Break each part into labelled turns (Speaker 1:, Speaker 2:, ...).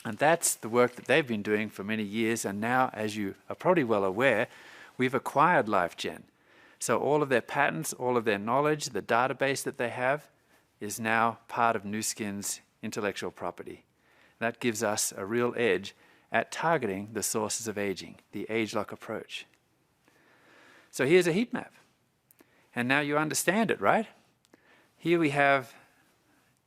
Speaker 1: And that's the work that they've been doing for many years. And now, as you are probably well aware, we've acquired LifeGen. So all of their patents, all of their knowledge, the database that they have is now part of Nu Skin's intellectual property. That gives us a real edge at targeting the sources of aging, the ageLOC approach. So here's a heat map. And now you understand it, right? Here we have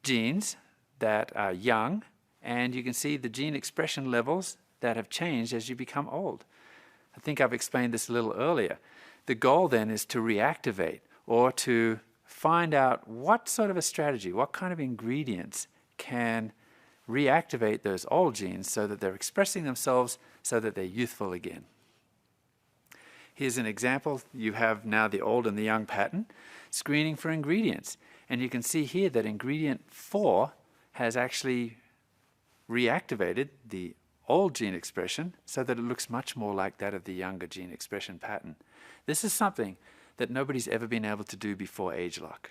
Speaker 1: genes that are young, and you can see the gene expression levels that have changed as you become old. I think I've explained this a little earlier. The goal then is to reactivate or to find out what sort of a strategy, what kind of ingredients can reactivate those old genes so that they're expressing themselves so that they're youthful again. Here's an example. You have now the old and the young pattern, screening for ingredients. And you can see here that ingredient 4 has actually reactivated the old gene expression so that it looks much more like that of the younger gene expression pattern. This is something that nobody's ever been able to do before ageLOC.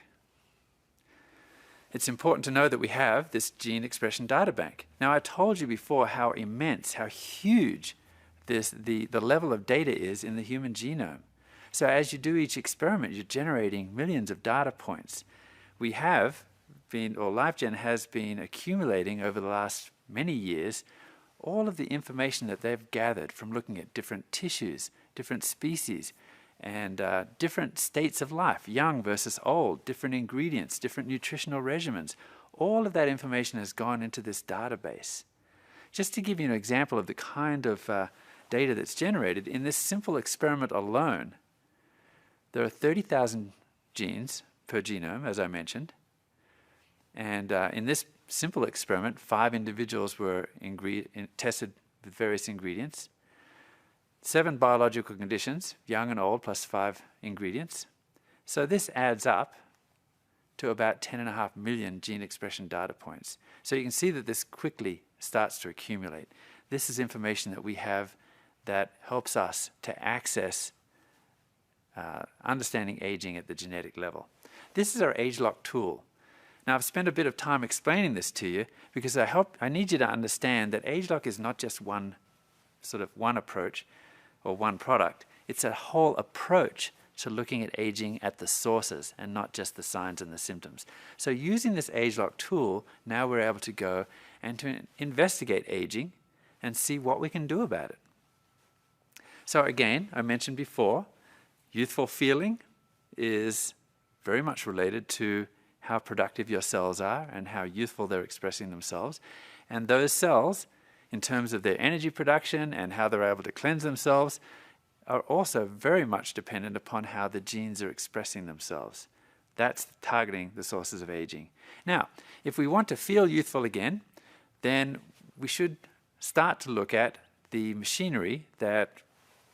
Speaker 1: It's important to know that we have this gene expression data bank. Now, I told you before how immense, how huge the level of data is in the human genome. So as you do each experiment, you're generating millions of data points. We have been, or LifeGen has been accumulating over the last many years, all of the information that they've gathered from looking at different tissues, different species, and different states of life, young versus old, different ingredients, different nutritional regimens. All of that information has gone into this database. Just to give you an example of the kind of data that's generated, in this simple experiment alone, there are 30,000 genes per genome, as I mentioned. And in this simple experiment, 5 individuals were tested with various ingredients. 7 biological conditions, young and old, plus 5 ingredients. So this adds up to about 10.5 million gene expression data points. So you can see that this quickly starts to accumulate. This is information that we have that helps us to access understanding aging at the genetic level. This is our ageLOC tool. Now, I've spent a bit of time explaining this to you because I need you to understand that ageLOC is not just one approach or one product. It's a whole approach to looking at aging at the sources and not just the signs and the symptoms. So using this ageLOC tool, now we're able to go and to investigate aging and see what we can do about it. So again, I mentioned before, youthful feeling is very much related to how productive your cells are and how youthful they're expressing themselves. And those cells, in terms of their energy production and how they're able to cleanse themselves, are also very much dependent upon how the genes are expressing themselves. That's targeting the sources of aging. Now, if we want to feel youthful again, then we should start to look at the machinery that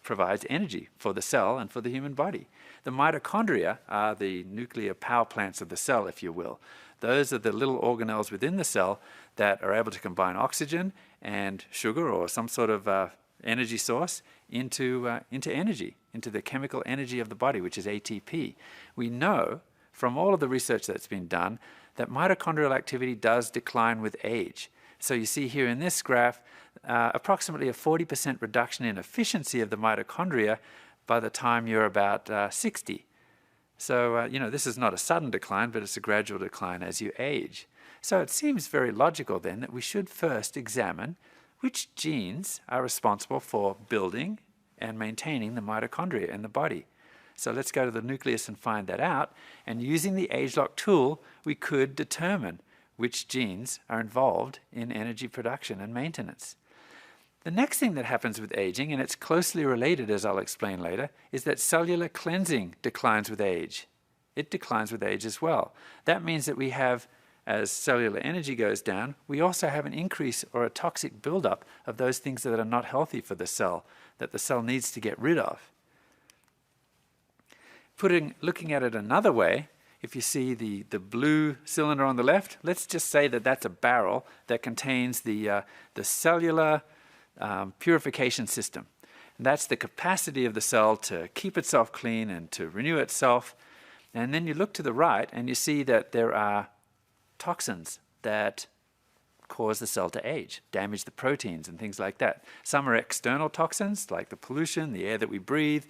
Speaker 1: provides energy for the cell and for the human body. The mitochondria are the nuclear power plants of the cell, if you will. Those are the little organelles within the cell that are able to combine oxygen and sugar or some sort of energy source into energy, into the chemical energy of the body, which is ATP. We know from all of the research that's been done that mitochondrial activity does decline with age. So you see here in this graph, approximately a 40% reduction in efficiency of the mitochondria by the time you're about 60. So, this is not a sudden decline, but it's a gradual decline as you age. So it seems very logical then that we should first examine which genes are responsible for building and maintaining the mitochondria in the body. So let's go to the nucleus and find that out. And using the ageLOC tool, we could determine which genes are involved in energy production and maintenance. The next thing that happens with aging, and it's closely related as I'll explain later, is that cellular cleansing declines with age. It declines with age as well. That means that we have, as cellular energy goes down, we also have an increase or a toxic buildup of those things that are not healthy for the cell, that the cell needs to get rid of. Looking at it another way, if you see the blue cylinder on the left, let's just say that that's a barrel that contains the cellular purification system. And that's the capacity of the cell to keep itself clean and to renew itself. And then you look to the right and you see that there are toxins that cause the cell to age, damage the proteins and things like that. Some are external toxins, like the pollution, the air that we breathe,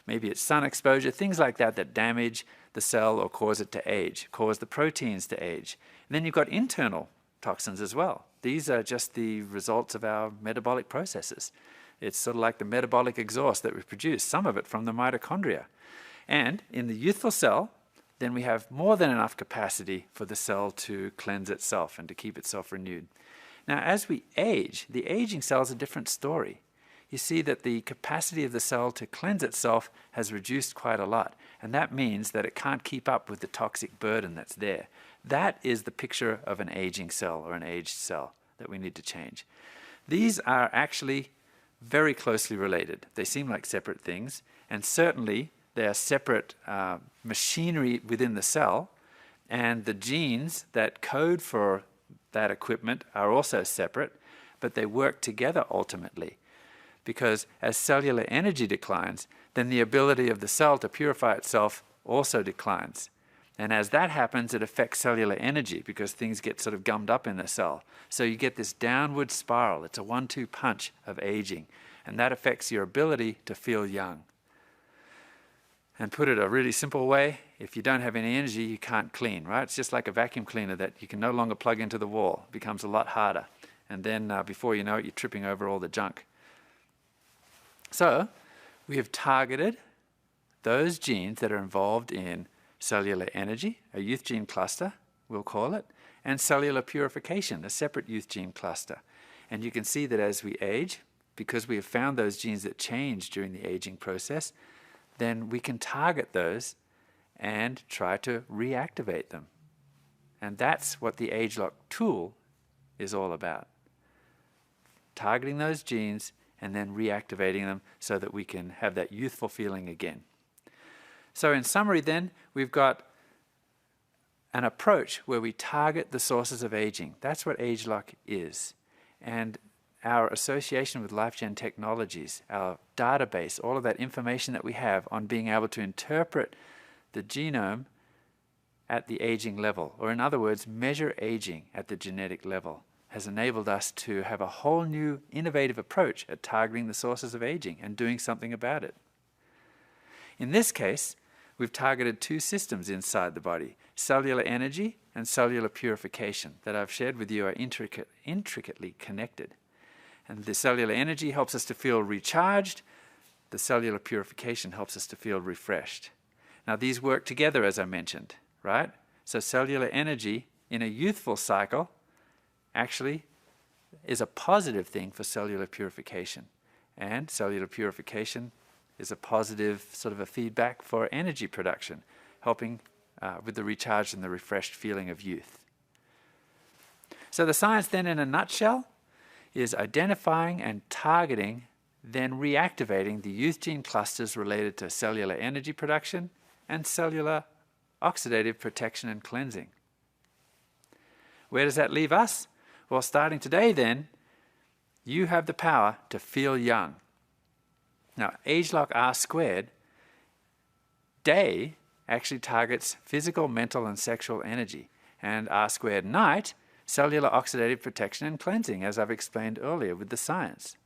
Speaker 1: maybe it's sun exposure, things like that that damage the cell or cause it to age, cause the proteins to age. And then you've got internal toxins as well. These are just the results of our metabolic processes. It's sort of like the metabolic exhaust that we produce, some of it from the mitochondria. And in the youthful cell, then we have more than enough capacity for the cell to cleanse itself and to keep itself renewed. Now, as we age, the aging cell is a different story. You see that the capacity of the cell to cleanse itself has reduced quite a lot, and that means that it can't keep up with the toxic burden that's there. That is the picture of an aging cell or an aged cell that we need to change. These are actually very closely related. They seem like separate things, and certainly they are separate machinery within the cell, and the genes that code for that equipment are also separate, but they work together ultimately. Because as cellular energy declines, then the ability of the cell to purify itself also declines. And as that happens, it affects cellular energy because things get sort of gummed up in the cell. So you get this downward spiral. It's a 1-2 punch of aging. And that affects your ability to feel young. And put it a really simple way, if you don't have any energy, you can't clean, right? It's just like a vacuum cleaner that you can no longer plug into the wall. It becomes a lot harder. And then before you know it, you're tripping over all the junk. So we have targeted those genes that are involved in cellular energy, a youth gene cluster, we'll call it, and cellular purification, a separate youth gene cluster. And you can see that as we age, because we have found those genes that change during the aging process, then we can target those and try to reactivate them. And that's what the ageLOC tool is all about. Targeting those genes and then reactivating them so that we can have that youthful feeling again. So in summary then, we've got an approach where we target the sources of aging. That's what ageLOC is. And our association with LifeGen Technologies, our database, all of that information that we have on being able to interpret the genome at the aging level, or in other words, measure aging at the genetic level, has enabled us to have a whole new innovative approach at targeting the sources of aging and doing something about it. In this case, we've targeted two systems inside the body, cellular energy and cellular purification, that I've shared with you are intricately connected. And the cellular energy helps us to feel recharged. The cellular purification helps us to feel refreshed. Now these work together, as I mentioned, right? So cellular energy in a youthful cycle actually is a positive thing for cellular purification. And cellular purification is a positive sort of a feedback for energy production, helping with the recharged and the refreshed feeling of youth. So the science then in a nutshell is identifying and targeting, then reactivating the youth gene clusters related to cellular energy production and cellular oxidative protection and cleansing. Where does that leave us? Well, starting today then, you have the power to feel young. Now, ageLOC R², day actually targets physical, mental, and sexual energy. And R² night, cellular oxidative protection and cleansing, as I've explained earlier with the science.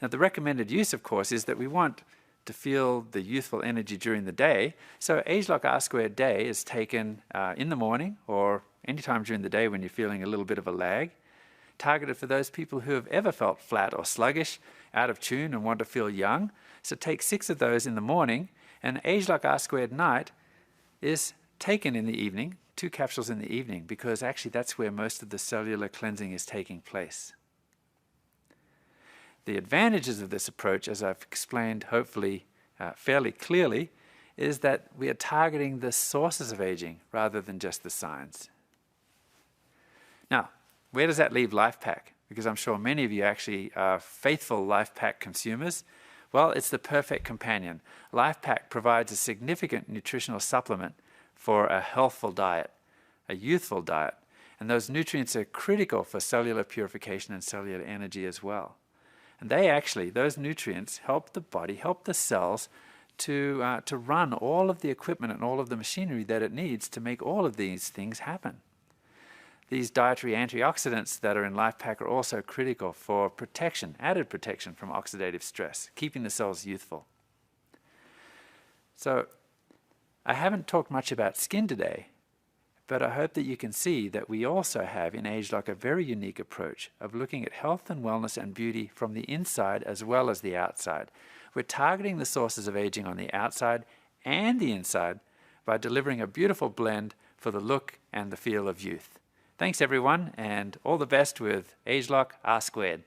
Speaker 1: Now, the recommended use, of course, is that we want to feel the youthful energy during the day. So ageLOC R² day is taken in the morning or anytime during the day when you're feeling a little bit of a lag, targeted for those people who have ever felt flat or sluggish, out of tune and want to feel young. So take 6 of those in the morning, and ageLOC R² night is taken in the evening, 2 capsules in the evening, because actually that's where most of the cellular cleansing is taking place. The advantages of this approach, as I've explained hopefully fairly clearly, is that we are targeting the sources of aging rather than just the signs. Now, where does that leave LifePak? Because I'm sure many of you actually are faithful LifePak consumers. Well, it's the perfect companion. LifePak provides a significant nutritional supplement for a healthful diet, a youthful diet. And those nutrients are critical for cellular purification and cellular energy as well. And those nutrients help the body, help the cells to run all of the equipment and all of the machinery that it needs to make all of these things happen. These dietary antioxidants that are in LifePak are also critical for protection, added protection from oxidative stress, keeping the cells youthful. So I haven't talked much about skin today, but I hope that you can see that we also have in ageLOC a very unique approach of looking at health and wellness and beauty from the inside as well as the outside. We're targeting the sources of aging on the outside and the inside by delivering a beautiful blend for the look and the feel of youth. Thanks everyone, and all the best with ageLOC R².